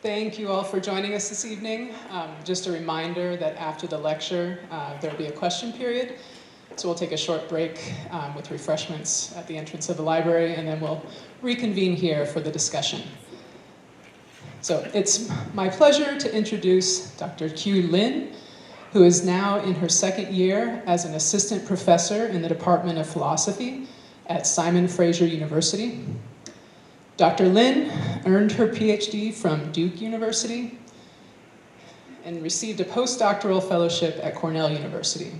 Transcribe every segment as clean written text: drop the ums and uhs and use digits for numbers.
Thank you all for joining us this evening. Just a reminder that after the lecture, there will be a question period. So we'll take a short break with refreshments at the entrance of the library, and then we'll reconvene here for the discussion. So it's my pleasure to introduce Dr. Q Lin, who is now in her second year as an assistant professor in the Department of Philosophy at Simon Fraser University. Dr. Lin earned her PhD from Duke University and received a postdoctoral fellowship at Cornell University.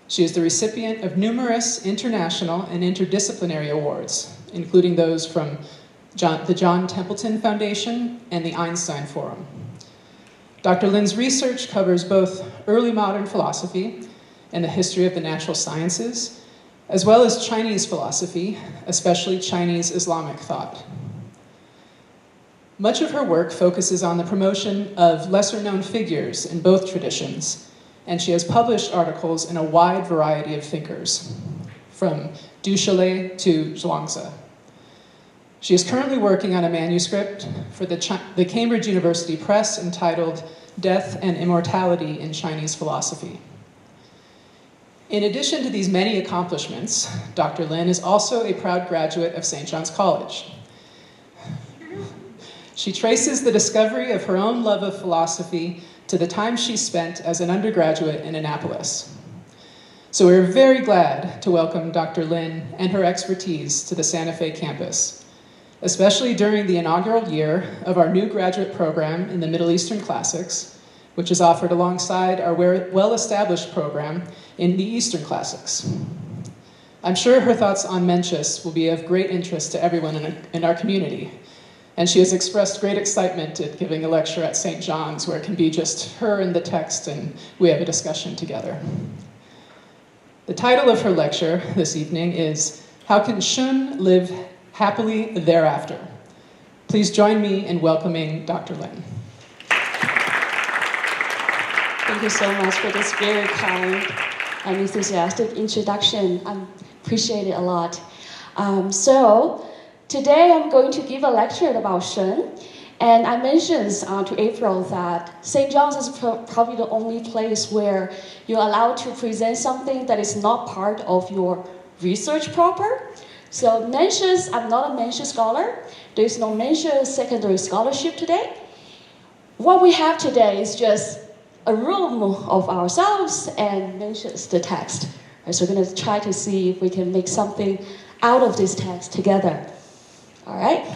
She is the recipient of numerous international and interdisciplinary awards, including those from the John Templeton Foundation and the Einstein Forum. Dr. Lin's research covers both early modern philosophy and the history of the natural sciences, as well as Chinese philosophy, especially Chinese Islamic thought. Much of her work focuses on the promotion of lesser-known figures in both traditions, and she has published articles in a wide variety of thinkers, from Du Chaillu to Zhuangzi. She is currently working on a manuscript for the Cambridge University Press entitled Death and Immortality in Chinese Philosophy. In addition to these many accomplishments, Dr. Lin is also a proud graduate of St. John's College. She traces the discovery of her own love of philosophy to the time she spent as an undergraduate in Annapolis. So we're very glad to welcome Dr. Lin and her expertise to the Santa Fe campus, especially during the inaugural year of our new graduate program in the Middle Eastern Classics, which is offered alongside our well-established program in the Eastern Classics. I'm sure her thoughts on Mencius will be of great interest to everyone in our community, and she has expressed great excitement at giving a lecture at St. John's, where it can be just her and the text, and we have a discussion together. The title of her lecture this evening is How Can Shun Live Happily Thereafter? Please join me in welcoming Dr. Lin. Thank you so much for this very kind and enthusiastic introduction. I appreciate it a lot. So today I'm going to give a lecture about Shun. And I mentioned to April that St. John's is probably the only place where you're allowed to present something that is not part of your research proper. So Mencius, I'm not a Mencius scholar. There is no Mencius secondary scholarship today. What we have today is just a room of ourselves and Mencius, the text. Right, so we're going to try to see if we can make something out of this text together. All right?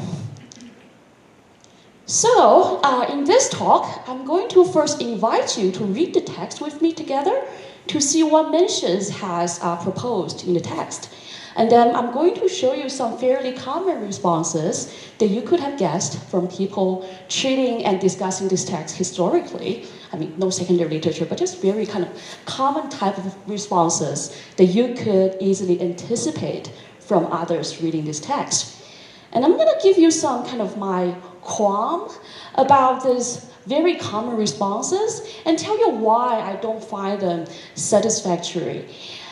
So in this talk, I'm going to first invite you to read the text with me together to see what Mencius has proposed in the text. And then I'm going to show you some fairly common responses that you could have guessed from people treating and discussing this text historically. I mean, no secondary literature, but just very kind of common type of responses that you could easily anticipate from others reading this text. And I'm going to give you some kind of my qualm about these very common responses and tell you why I don't find them satisfactory.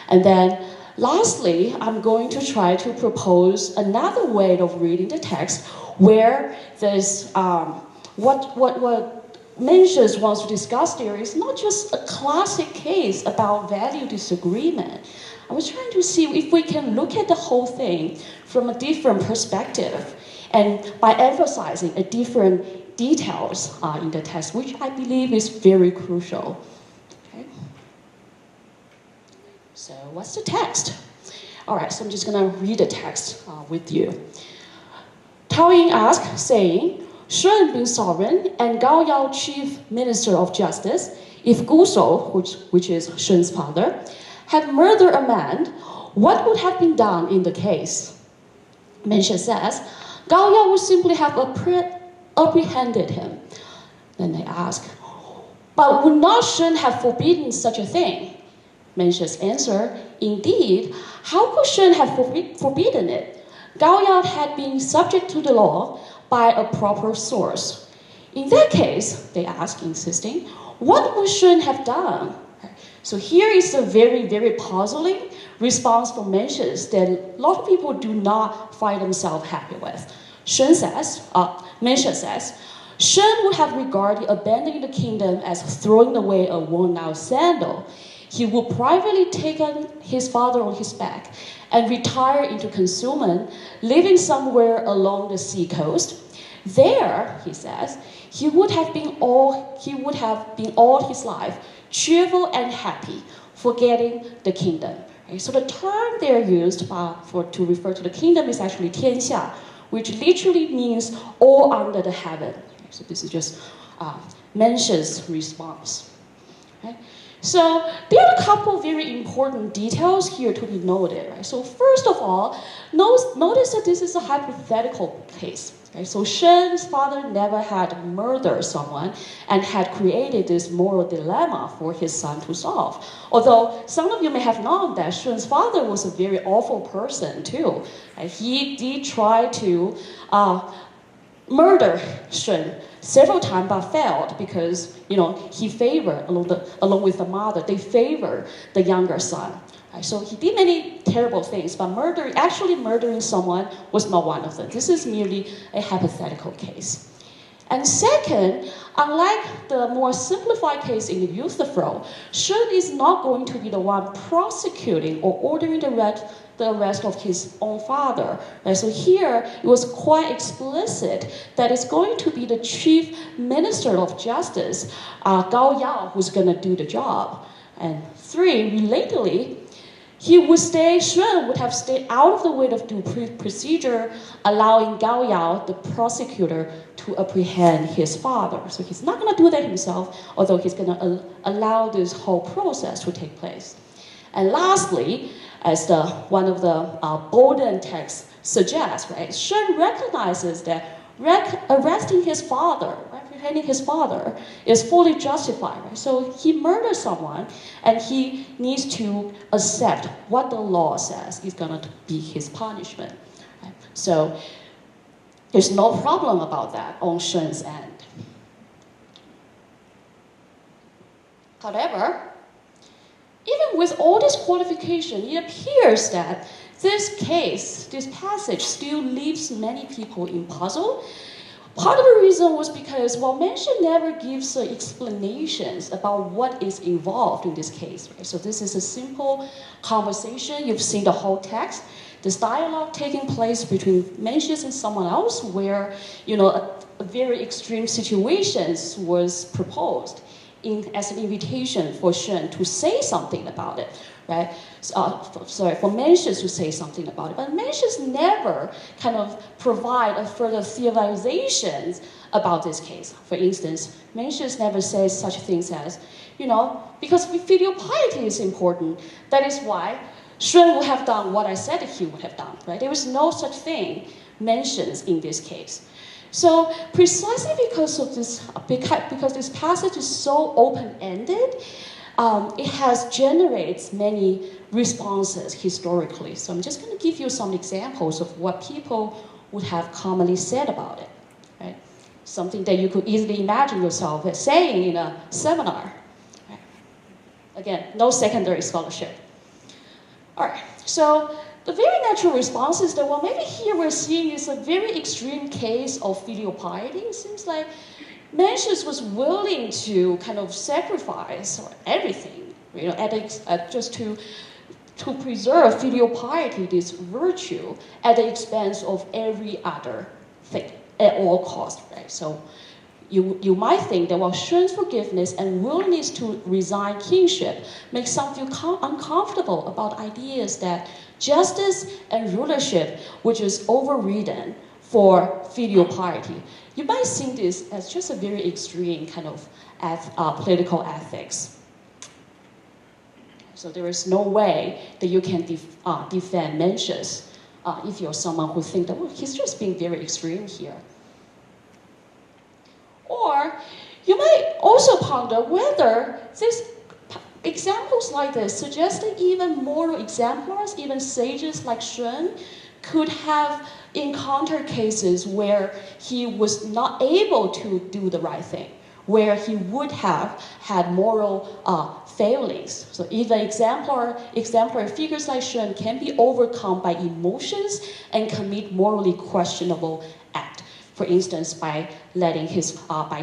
And then lastly, I'm going to try to propose another way of reading the text where this, what Mencius wants to discuss there is not just a classic case about value disagreement. I was trying to see if we can look at the whole thing from a different perspective and by emphasizing a different details in the text, which I believe is very crucial. Okay. So what's the text? All right, so I'm just going to read the text with you. Tao Ying asked, saying, Shun being sovereign and Gao Yao chief minister of justice, if Gu Shou, which is Shun's father, had murdered a man, what would have been done in the case? Mencius says, Gao Yao would simply have apprehended him. Then they ask, but would not Shun have forbidden such a thing? Mencius answered, indeed, how could Shun have forbidden it? Gao Yao had been subject to the law by a proper source. In that case, they ask, insisting, what would Shun have done? So here is a very, very puzzling response from Mencius that a lot of people do not find themselves happy with. Mencius says, Shun would have regarded abandoning the kingdom as throwing away a worn-out sandal. He would privately take his father on his back and retire into concealment, living somewhere along the seacoast. There, he says, he would have been all his life, cheerful and happy, forgetting the kingdom. Okay, so the term they're used to refer to the kingdom is actually tian-xia, which literally means all under the heaven. Okay, so this is just Mencius' response. Okay? So there are a couple very important details here to be noted. Right? So first of all, notice that this is a hypothetical case. Okay? So Shun's father never had murdered someone and had created this moral dilemma for his son to solve. Although some of you may have known that Shun's father was a very awful person too. Right? He did try to murder Shun several times but failed because he favored, along with the mother, they favored the younger son. Right? So he did many terrible things, but actually murdering someone was not one of them. This is merely a hypothetical case. And second, unlike the more simplified case in the Euthyphro, Shun is not going to be the one prosecuting or ordering the arrest of his own father. Right? So here, it was quite explicit that it's going to be the chief minister of justice, Gao Yao, who's going to do the job. And three, relatedly, Shun would have stayed out of the way of due procedure, allowing Gao Yao, the prosecutor, to apprehend his father. So he's not going to do that himself, although he's going to allow this whole process to take place. And lastly, as one of the Bolden texts suggests, right, Shun recognizes that arresting his father, apprehending his father, is fully justified. Right? So he murdered someone, and he needs to accept what the law says is going to be his punishment. Right? So there's no problem about that on Shun's end. However, even with all this qualification, it appears that this passage still leaves many people in puzzle. Part of the reason was because, Mencian never gives explanations about what is involved in this case. Right? So this is a simple conversation. You've seen the whole text. This dialogue taking place between Mencius and someone else where, a very extreme situations was proposed as an invitation for Shun to say something about it, right? For Mencius to say something about it. But Mencius never kind of provide a further theorizations about this case. For instance, Mencius never says such things as, because filial piety is important, that is why Shun would have done what I said he would have done, right? There was no such thing mentioned in this case. So precisely because this passage is so open-ended, it generates many responses historically. So I'm just going to give you some examples of what people would have commonly said about it. Right? Something that you could easily imagine yourself saying in a seminar. Right? Again, no secondary scholarship. All right, so the very natural response is that, maybe here we're seeing is a very extreme case of filial piety. It seems like Mencius was willing to kind of sacrifice everything, just to preserve filial piety, this virtue, at the expense of every other thing at all costs, right? So you might think that Shun's forgiveness and willingness to resign kingship makes some feel uncomfortable about ideas that justice and rulership, which is overridden for filial piety. You might see this as just a very extreme kind of political ethics. So there is no way that you can defend Mencius if you're someone who thinks that, he's just being very extreme here. Or you might also ponder whether examples like this suggest that even moral exemplars, even sages like Shun, could have encountered cases where he was not able to do the right thing, where he would have had moral failings. So even exemplary figures like Shun can be overcome by emotions and commit morally questionable acts. For instance, by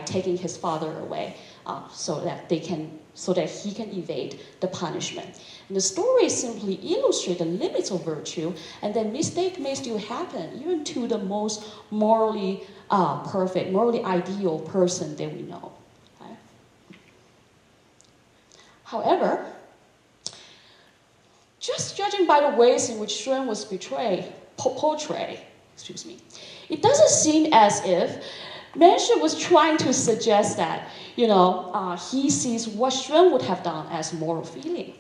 taking his father away, so that he can evade the punishment. And the story simply illustrates the limits of virtue, and that mistake may still happen even to the most morally perfect, morally ideal person that we know. Okay? However, just judging by the ways in which Shun was portrayed, it doesn't seem as if Mencius was trying to suggest that, he sees what Shun would have done as moral failing.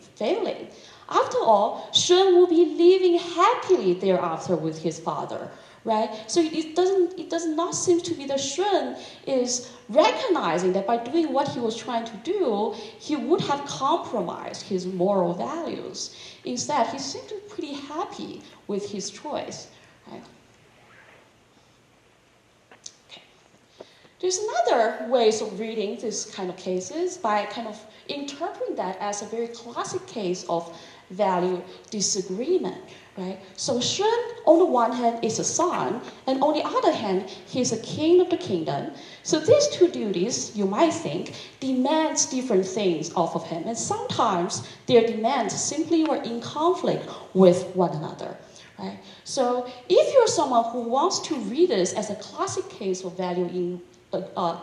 After all, Shun will be living happily thereafter with his father, right? So it does not seem to be that Shun is recognizing that by doing what he was trying to do, he would have compromised his moral values. Instead, he seemed to be pretty happy with his choice, right? There's another ways of reading this kind of cases by kind of interpreting that as a very classic case of value disagreement, right? So Shun, on the one hand, is a son, and on the other hand, he's a king of the kingdom. So these two duties, you might think, demands different things off of him, and sometimes their demands simply were in conflict with one another. Right? So if you're someone who wants to read this as a classic case of value in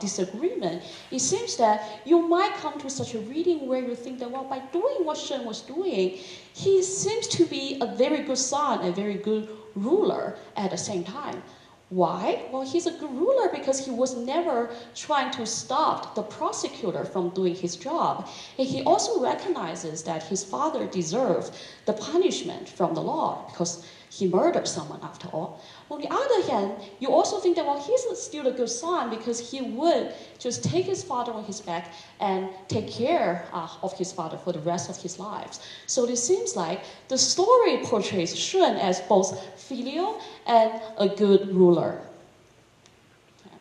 disagreement, it seems that you might come to such a reading where you think that, well, by doing what Shun was doing, he seems to be a very good son, a very good ruler at the same time. Why? Well, he's a good ruler because he was never trying to stop the prosecutor from doing his job. And he also recognizes that his father deserved the punishment from the law because he murdered someone after all. On the other hand, you also think that, well, he's still a good son because he would just take his father on his back and take care of his father for the rest of his life. So it seems like the story portrays Shun as both filial and a good ruler.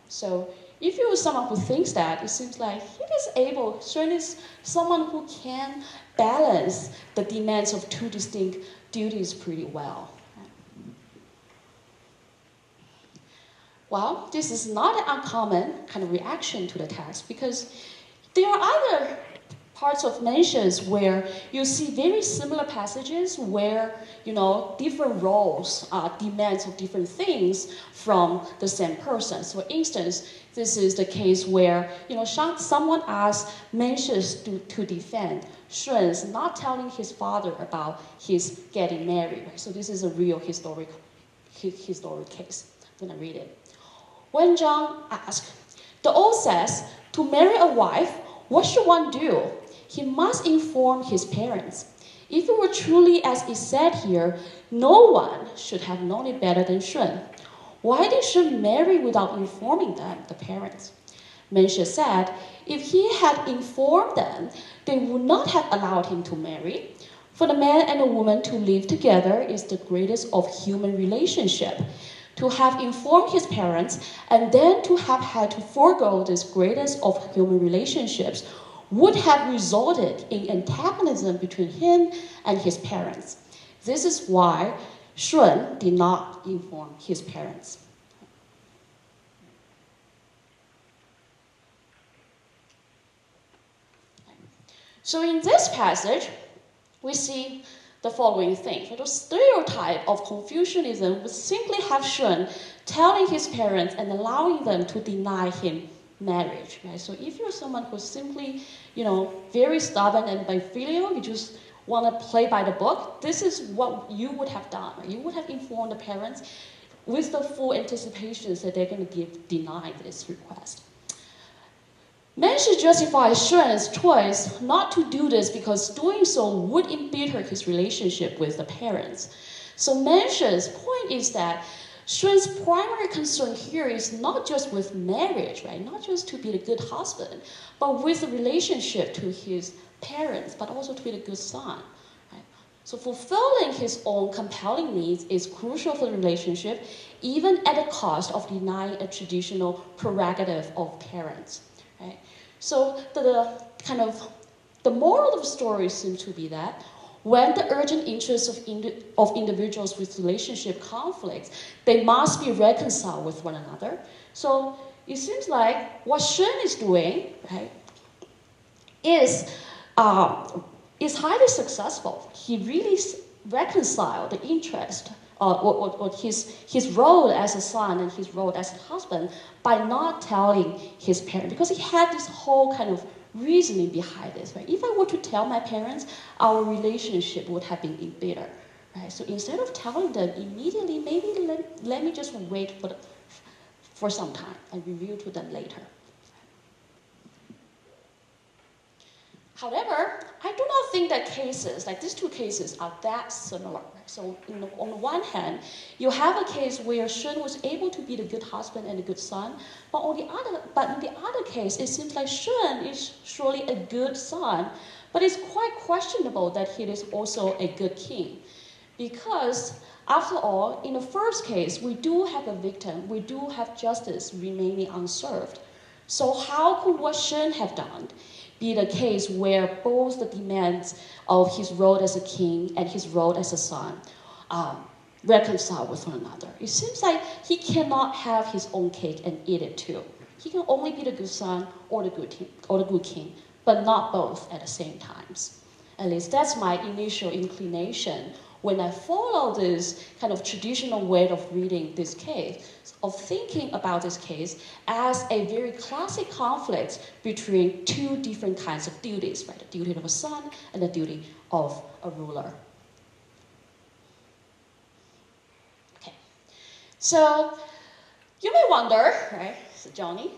So if you're someone who thinks that, it seems like Shun is someone who can balance the demands of two distinct duties pretty well. Well, this is not an uncommon kind of reaction to the text because there are other parts of Mencius where you see very similar passages where, different roles demands of different things from the same person. So, for instance, this is the case where, someone asks Mencius to defend Shun's not telling his father about his getting married. Right? So this is a real historic case. I'm going to read it. When Zhang asked, the oath says, to marry a wife, what should one do? He must inform his parents. If it were truly as is said here, no one should have known it better than Shun. Why did Shun marry without informing them, the parents? Mencius said, if he had informed them, they would not have allowed him to marry. For the man and the woman to live together is the greatest of human relationship. To have informed his parents and then to have had to forego this greatest of human relationships would have resulted in antagonism between him and his parents. This is why Shun did not inform his parents. So in this passage, we see the following thing. The stereotype of Confucianism would simply have Shun telling his parents and allowing them to deny him marriage. Right? So if you're someone who's simply, very stubborn and by filial, you just want to play by the book, this is what you would have done. Right? You would have informed the parents with the full anticipations that they're going to deny this request. Mencius justifies Shun's choice not to do this because doing so would embitter his relationship with the parents. So Mencius' point is that Shun's primary concern here is not just with marriage, right? Not just to be a good husband, but with the relationship to his parents, but also to be a good son. Right? So fulfilling his own compelling needs is crucial for the relationship, even at the cost of denying a traditional prerogative of parents. Right? So the moral of the story seems to be that when the urgent interests of individuals with relationship conflicts, they must be reconciled with one another. So it seems like what Shun is doing, right, is highly successful. He really reconciled the interest or his role as a son and his role as a husband by not telling his parents, because he had this whole kind of reasoning behind this. Right? If I were to tell my parents, our relationship would have been bitter. Right? So instead of telling them immediately, maybe let me just wait for some time and reveal to them later. However, I do not think that cases, like these two cases, are that similar. So on the one hand, you have a case where Shun was able to be the good husband and a good son, but in the other case, it seems like Shun is surely a good son, but it's quite questionable that he is also a good king. Because, after all, in the first case, we do have a victim, we do have justice remaining unserved. So how could what Shun have done be the case where both the demands of his role as a king and his role as a son reconcile with one another? It seems like he cannot have his own cake and eat it too. He can only be the good son or the good king, but not both at the same times. At least that's my initial inclination when I follow this kind of traditional way of reading this case, of thinking about this case as a very classic conflict between two different kinds of duties, right? The duty of a son and the duty of a ruler. Okay, so you may wonder, right, so Johnny,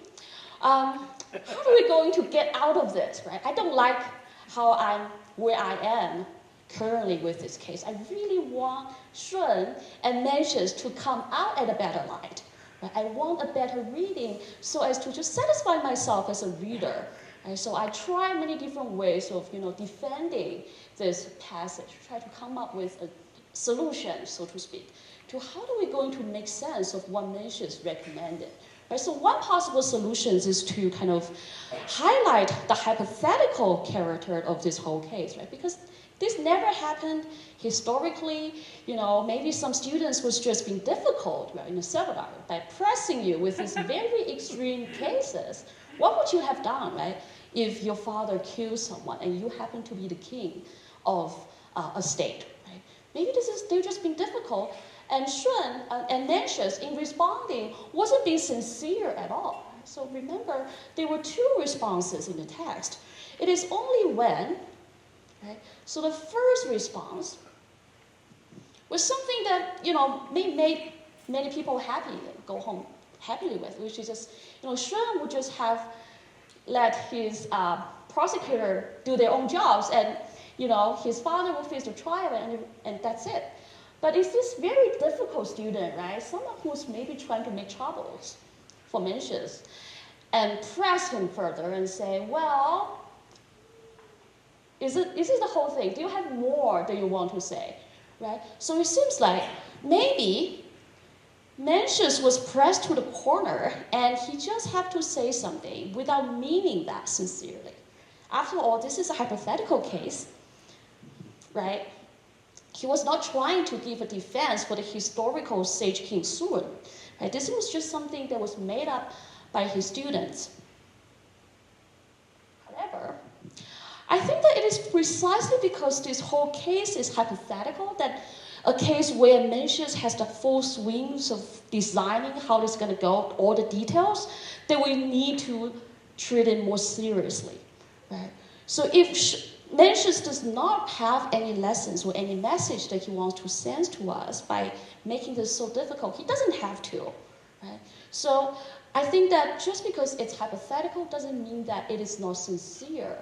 how are we going to get out of this, right? I don't like where I am currently with this case. I really want Shun and Mencius to come out at a better light. Right? I want a better reading so as to just satisfy myself as a reader. Right? So I try many different ways of defending this passage, try to come up with a solution, so to speak, to how are we going to make sense of what Mencius recommended. Right? So one possible solution is to kind of highlight the hypothetical character of this whole case, right? Because this never happened historically. Maybe some students was just being difficult, right, in the seminar by pressing you with these very extreme cases. What would you have done, right, if your father killed someone and you happen to be the king of a state, right? Maybe they're just being difficult, and Shun and Mencius, in responding, wasn't being sincere at all. So remember, there were two responses in the text. It is only when, right? So the first response was something that made many people happy, go home happily with, which is just Shun would just have let his prosecutor do their own jobs, and his father would face the trial, and that's it. But it's this very difficult student, right? Someone who's maybe trying to make troubles for Mencius, and press him further and say, well, is this the whole thing? Do you have more that you want to say, right? So it seems like maybe Mencius was pressed to the corner and he just had to say something without meaning that sincerely. After all, this is a hypothetical case, right? He was not trying to give a defense for the historical sage King Sun, right? This was just something that was made up by his students. However, I think that it is precisely because this whole case is hypothetical, that a case where Mencius has the full swings of designing how it's going to go, all the details, that we need to treat it more seriously. Right? So if Mencius does not have any lessons or any message that he wants to send to us by making this so difficult, he doesn't have to. Right? So I think that just because it's hypothetical doesn't mean that it is not sincere.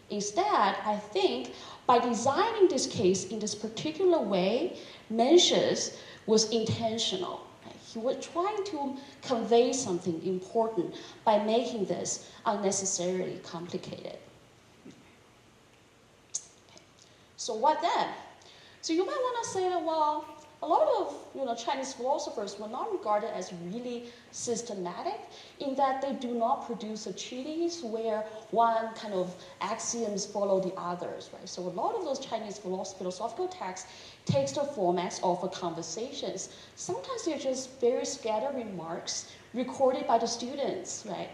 Instead, I think by designing this case in this particular way, Mencius was intentional. Right? He was trying to convey something important by making this unnecessarily complicated. Okay. So what then? So you might want to say that, well, a lot of Chinese philosophers were not regarded as really systematic in that they do not produce a treatise where one kind of axioms follow the others, right? So a lot of those Chinese philosophical texts takes the formats of conversations. Sometimes they're just very scattered remarks recorded by the students, right?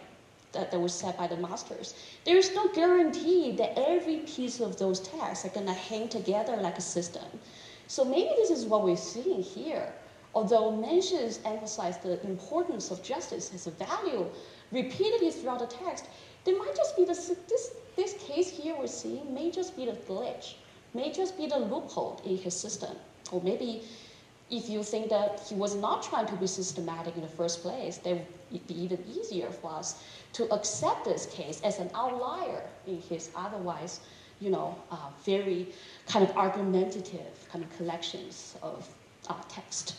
That was said by the masters. There is no guarantee that every piece of those texts are gonna hang together like a system. So maybe this is what we're seeing here. Although Mencius emphasized the importance of justice as a value repeatedly throughout the text, there might just be this case here we're seeing may just be the glitch, may just be the loophole in his system. Or maybe if you think that he was not trying to be systematic in the first place, then it'd be even easier for us to accept this case as an outlier in his otherwise very kind of argumentative kind of collections of text.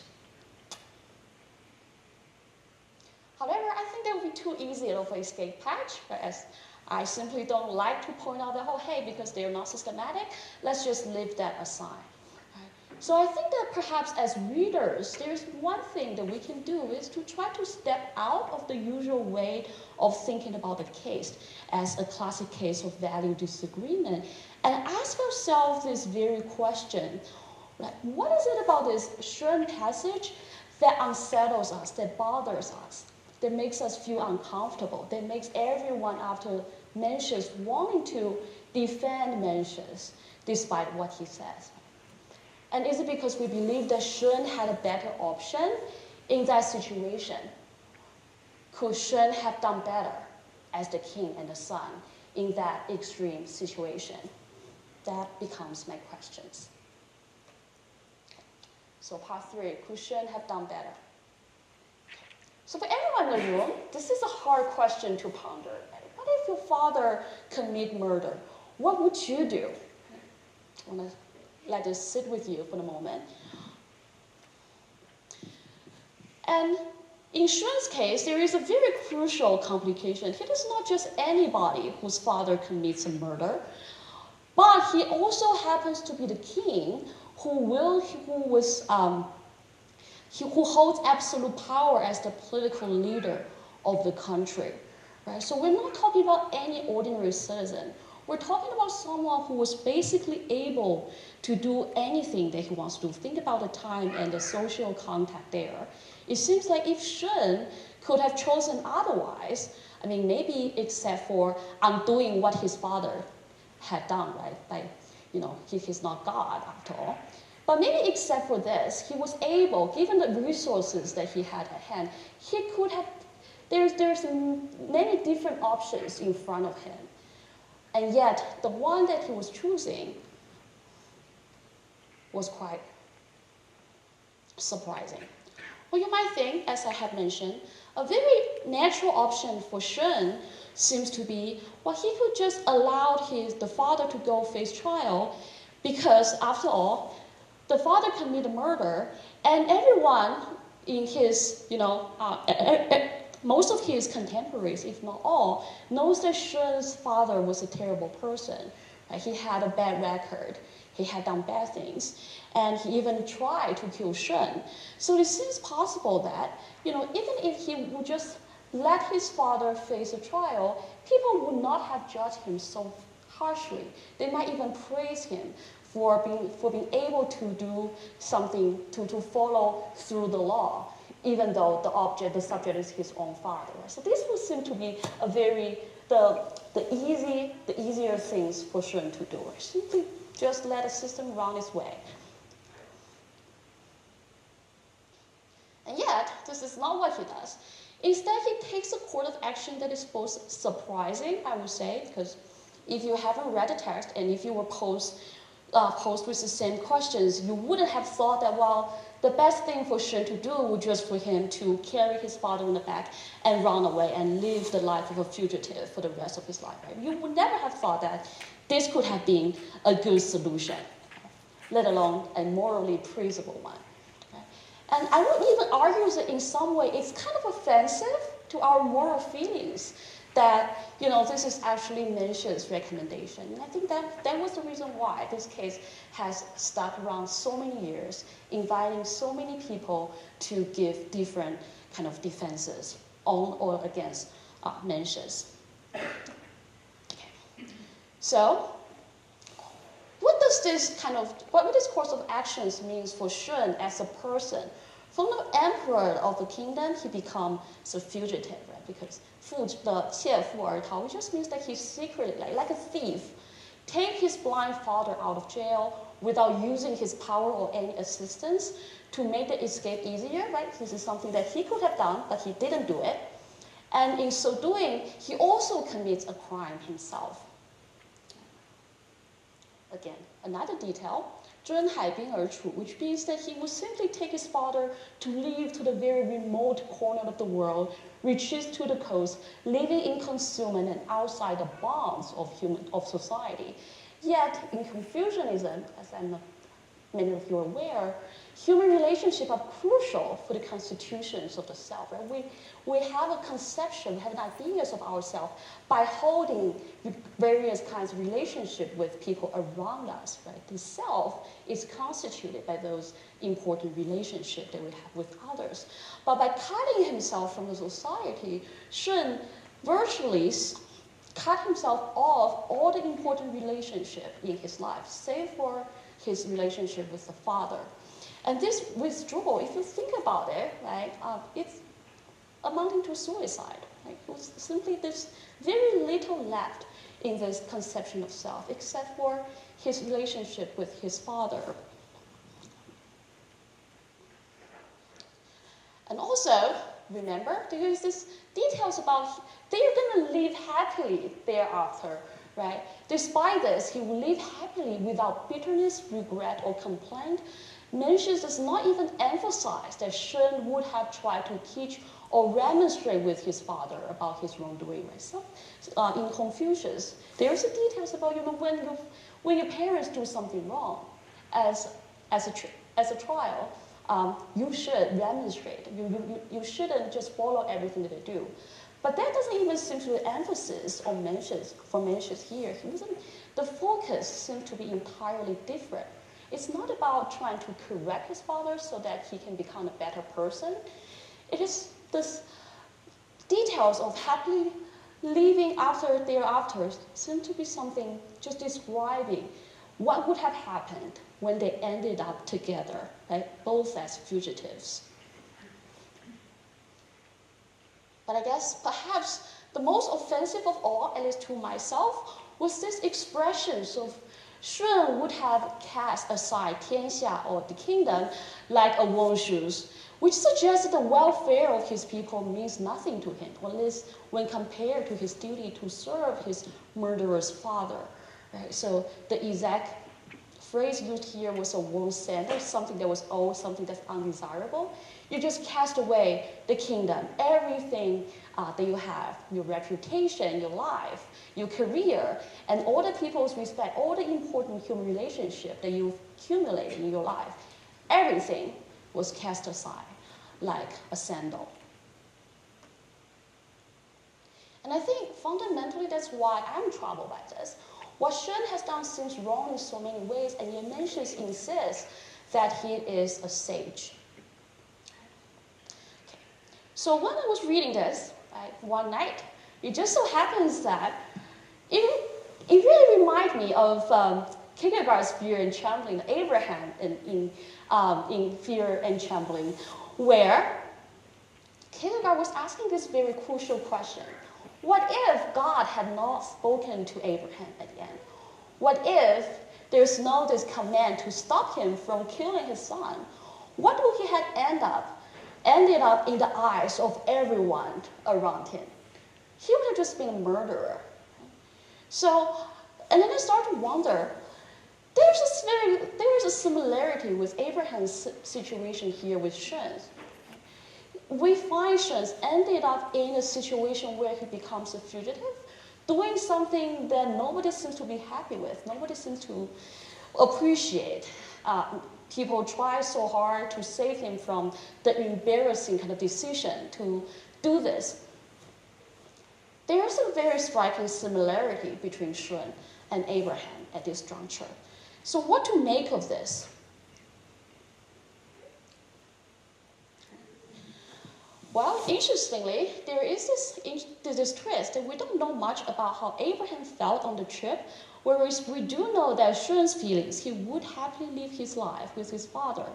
However, I think that would be too easy of an escape hatch, as I simply don't like to point out that, oh, hey, because they're not systematic, let's just leave that aside. So I think that perhaps as readers, there's one thing that we can do is to try to step out of the usual way of thinking about the case as a classic case of value disagreement and ask ourselves this very question, like, what is it about this Shun passage that unsettles us, that bothers us, that makes us feel uncomfortable, that makes everyone after Mencius wanting to defend Mencius despite what he says? And is it because we believe that Shun had a better option in that situation? Could Shun have done better as the king and the son in that extreme situation? That becomes my questions. So part 3, could Shun have done better? So for everyone in the room, this is a hard question to ponder. What if your father commit murder? What would you do? I want to let this sit with you for a moment. And in Shun's case, there is a very crucial complication. It is not just anybody whose father commits a murder, but he also happens to be the king who holds absolute power as the political leader of the country. Right? So we're not talking about any ordinary citizen. We're talking about someone who was basically able to do anything that he wants to do. Think about the time and the social contact there. It seems like if Shun could have chosen otherwise, I mean, maybe except for undoing what his father had done, right? He's not God after all. But maybe except for this, he was able, given the resources that he had at hand, he could have, there's many different options in front of him. And yet, the one that he was choosing was quite surprising. Well, you might think, as I have mentioned, a very natural option for Shun seems to be, well, he could just allow the father to go face trial because, after all, the father committed murder, and everyone in his, most of his contemporaries, if not all, knows that Shun's father was a terrible person. Right? He had a bad record. He had done bad things. And he even tried to kill Shun. So it seems possible that, even if he would just let his father face a trial, people would not have judged him so harshly. They might even praise him for being able to do something, to follow through the law, even though the subject is his own father. So this would seem to be a very, the easier things for Shun to do. Simply just let the system run its way. And yet, this is not what he does. Instead, he takes a course of action that is both surprising, I would say, because if you haven't read the text and if you were posed with the same questions, you wouldn't have thought that, well, the best thing for Shun to do would just for him to carry his father in the back and run away and live the life of a fugitive for the rest of his life. Right? You would never have thought that this could have been a good solution, let alone a morally praisable one. Right? And I would even argue that in some way it's kind of offensive to our moral feelings that, you know, this is actually Mencius' recommendation. And I think that was the reason why this case has stuck around so many years, inviting so many people to give different kind of defenses on or against Mencius. Okay. So, what does this course of actions means for Shun as a person? From the emperor of the kingdom, he becomes a fugitive, right? Because the 窃富而逃, which just means that he secretly, like a thief, take his blind father out of jail without using his power or any assistance to make the escape easier, right? This is something that he could have done, but he didn't do it. And in so doing, he also commits a crime himself. Again, another detail, 征海滨而处, which means that he would simply take his father to live to the very remote corner of the world, retreat to the coast, living in concealment and outside the bounds of society. Yet, in Confucianism, as many of you are aware, human relationships are crucial for the constitutions of the self. Right? We have a conception, we have ideas of ourselves by holding various kinds of relationship with people around us. Right? The self is constituted by those important relationships that we have with others. But by cutting himself from the society, Shun virtually cut himself off all the important relationship in his life, save for his relationship with the father. And this withdrawal, if you think about it, right, it's amounting to suicide. Right? It was simply there's very little left in this conception of self, except for his relationship with his father. And also, remember, there is this details about they're going to live happily thereafter, right? Despite this, he will live happily without bitterness, regret, or complaint. Mencius does not even emphasize that Shun would have tried to teach or remonstrate with his father about his wrongdoing. Right? So, in Confucius, there's the details about when your parents do something wrong, as a trial, you should remonstrate. You shouldn't just follow everything that they do. But that doesn't even seem to be emphasis on Mencius. For Mencius here, the focus seems to be entirely different. It's not about trying to correct his father so that he can become a better person. It is this details of happily living thereafter seem to be something just describing what would have happened when they ended up together, right? Both as fugitives. But I guess perhaps the most offensive of all, at least to myself, was this expressions of Shun would have cast aside tian-xia or the kingdom like a wool's shoes, which suggests that the welfare of his people means nothing to him, at least when compared to his duty to serve his murderous father. Right? So the exact phrase used here was a wool's sandal, something that was old, something that's undesirable. You just cast away the kingdom, everything that you have, your reputation, your life, your career, and all the people's respect, all the important human relationship that you've accumulated in your life. Everything was cast aside like a sandal. And I think fundamentally that's why I'm troubled by this. What Shun has done seems wrong in so many ways, and yet Mencius insists that he is a sage. Okay. So when I was reading this, right, one night, it just so happens that it really reminded me of Kierkegaard's Fear and Trembling, Abraham in Fear and Trembling, where Kierkegaard was asking this very crucial question. What if God had not spoken to Abraham at the end? What if there's no this command to stop him from killing his son? What would he have ended up in the eyes of everyone around him? He would have just been a murderer. So, and then I started to wonder, there's a similarity with Abraham's situation here with Shun. We find Shun ended up in a situation where he becomes a fugitive, doing something that nobody seems to be happy with, nobody seems to appreciate. People try so hard to save him from the embarrassing kind of decision to do this. There is a very striking similarity between Shun and Abraham at this juncture. So what to make of this? Well, interestingly, there is this twist that we don't know much about how Abraham felt on the trip, whereas we do know that Shun's feelings, he would happily live his life with his father.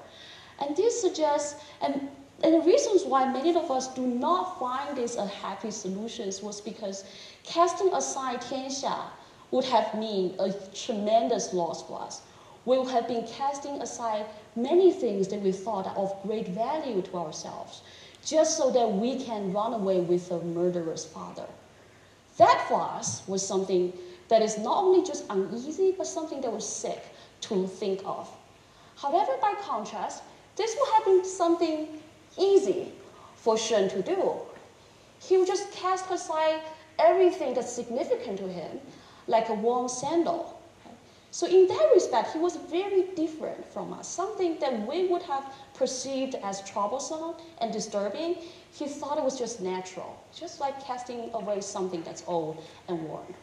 And this suggests, and the reasons why many of us do not find this a happy solution was because casting aside tian-xia would have meant a tremendous loss for us. We would have been casting aside many things that we thought are of great value to ourselves, just so that we can run away with a murderous father. That for us was something that is not only just uneasy, but something that was sick to think of. However, by contrast, this would have been something easy for Shun to do. He would just cast aside everything that's significant to him, like a worn sandal. So in that respect, he was very different from us. Something that we would have perceived as troublesome and disturbing, he thought it was just natural, just like casting away something that's old and worn.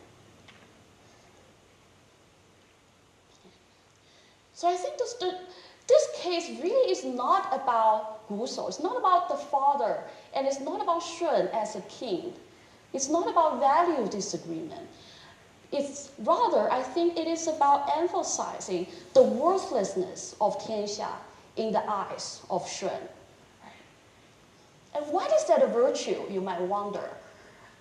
So I think this case really is not about Guso. It's not about the father, and it's not about Shun as a king. It's not about value disagreement. It's rather, I think it is about emphasizing the worthlessness of tian-xia in the eyes of Shun. And why is that a virtue, you might wonder?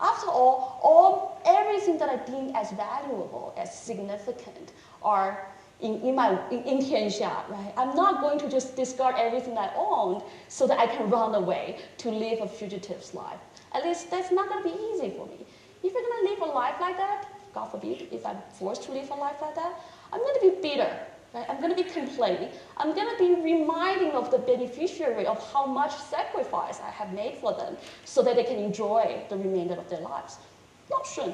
After all, everything that I deem as valuable, as significant, are in tian-xia, right? I'm not going to just discard everything I owned so that I can run away to live a fugitive's life. At least that's not going to be easy for me. If you're going to live a life like that, God forbid, if I'm forced to live a life like that, I'm going to be bitter, right? I'm going to be complaining. I'm going to be reminding of the beneficiary of how much sacrifice I have made for them so that they can enjoy the remainder of their lives. Not Shun.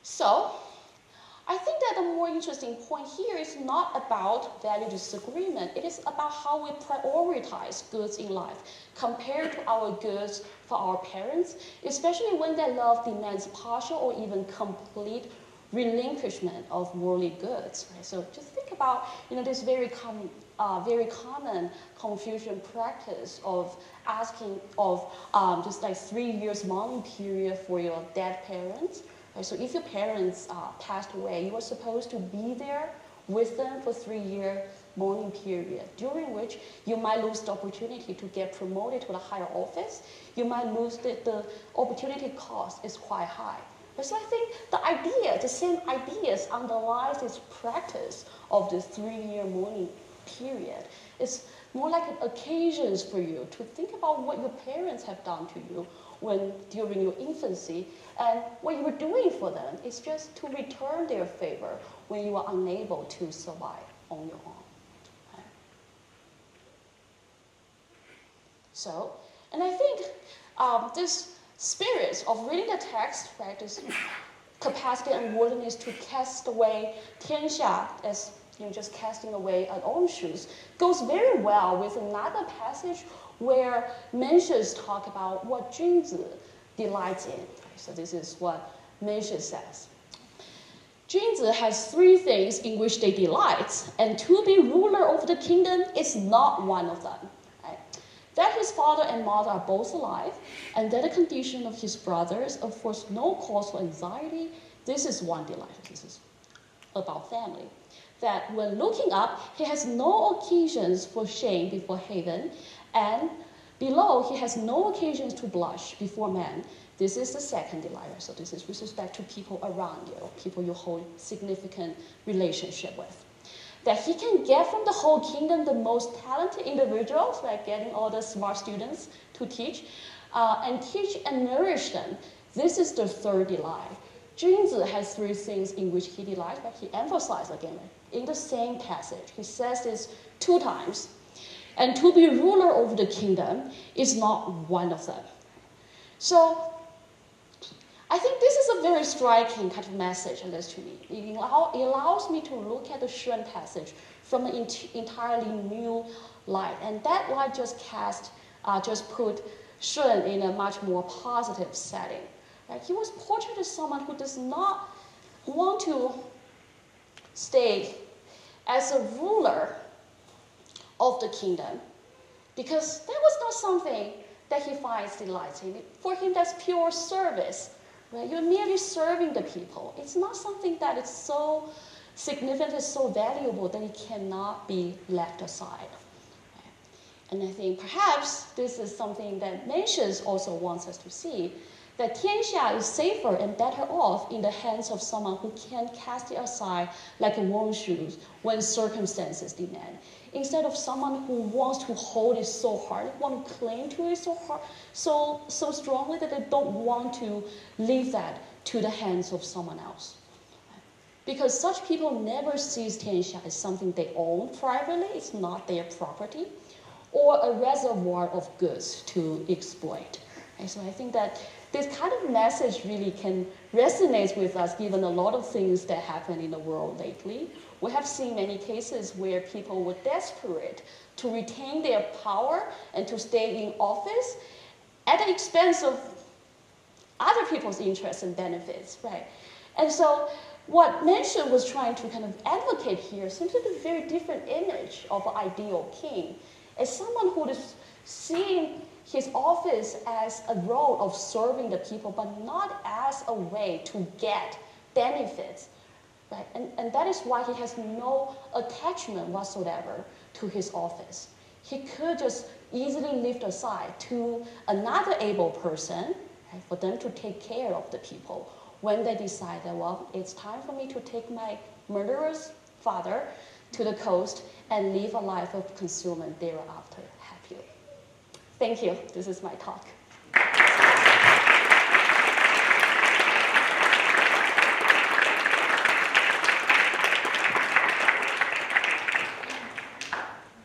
So, I think that the more interesting point here is not about value disagreement. It is about how we prioritize goods in life compared to our goods for our parents, especially when their love demands partial or even complete relinquishment of worldly goods. Right? So just think about this very common Confucian practice of asking of just like 3 years mourning period for your dead parents. So if your parents passed away, you were supposed to be there with them for 3-year mourning period, during which you might lose the opportunity to get promoted to a higher office. You might lose the opportunity cost is quite high. So I think the same ideas underlies this practice of this 3-year mourning period. It's more like occasions for you to think about what your parents have done to you during your infancy, and what you were doing for them is just to return their favor when you are unable to survive on your own. Okay? So, and I think this spirit of reading the text, right, this capacity and willingness to cast away tian-xia as just casting away our own shoes, goes very well with another passage where Mencius talk about what Junzi delights in. So this is what Mencius says. Junzi has 3 things in which they delight, and to be ruler over the kingdom is not one of them. Right? That his father and mother are both alive, and that the condition of his brothers affords no cause for anxiety. This is one delight. This is about family. That when looking up, he has no occasions for shame before heaven, and below, he has no occasions to blush before man. This is the second delight. So this is with respect to people around you, people you hold significant relationship with. That he can get from the whole kingdom the most talented individuals, like getting all the smart students to teach, and teach and nourish them. This is the third delight. Junzi has 3 things in which he delights, but he emphasizes again in the same passage. He says this 2 times. And to be ruler over the kingdom is not one of them. So I think this is a very striking kind of message, at least to me. It allows me to look at the Shun passage from an entirely new light. And that light just casts just put Shun in a much more positive setting. Right? He was portrayed as someone who does not want to stay as a ruler of the kingdom, because that was not something that he finds delight in. For him, that's pure service. Right? You're merely serving the people. It's not something that is so significant, so valuable that it cannot be left aside. And I think perhaps this is something that Mencius also wants us to see, that tian-xia is safer and better off in the hands of someone who can cast it aside like a worn shoes when circumstances demand, instead of someone who wants to hold it so hard, want to cling to it so hard, so strongly that they don't want to leave that to the hands of someone else. Because such people never see tian-xia as something they own privately, it's not their property, or a reservoir of goods to exploit. And so I think that this kind of message really can resonate with us given a lot of things that happen in the world lately. We have seen many cases where people were desperate to retain their power and to stay in office at the expense of other people's interests and benefits, right? And so what Mencius was trying to kind of advocate here seems to be a very different image of an ideal king, as someone who is seeing his office as a role of serving the people, but not as a way to get benefits. Right? And that is why he has no attachment whatsoever to his office. He could just easily lift aside to another able person, right, for them to take care of the people when they decide that, well, it's time for me to take my murderer's father to the coast and live a life of concealment thereafter happily. Thank you. This is my talk.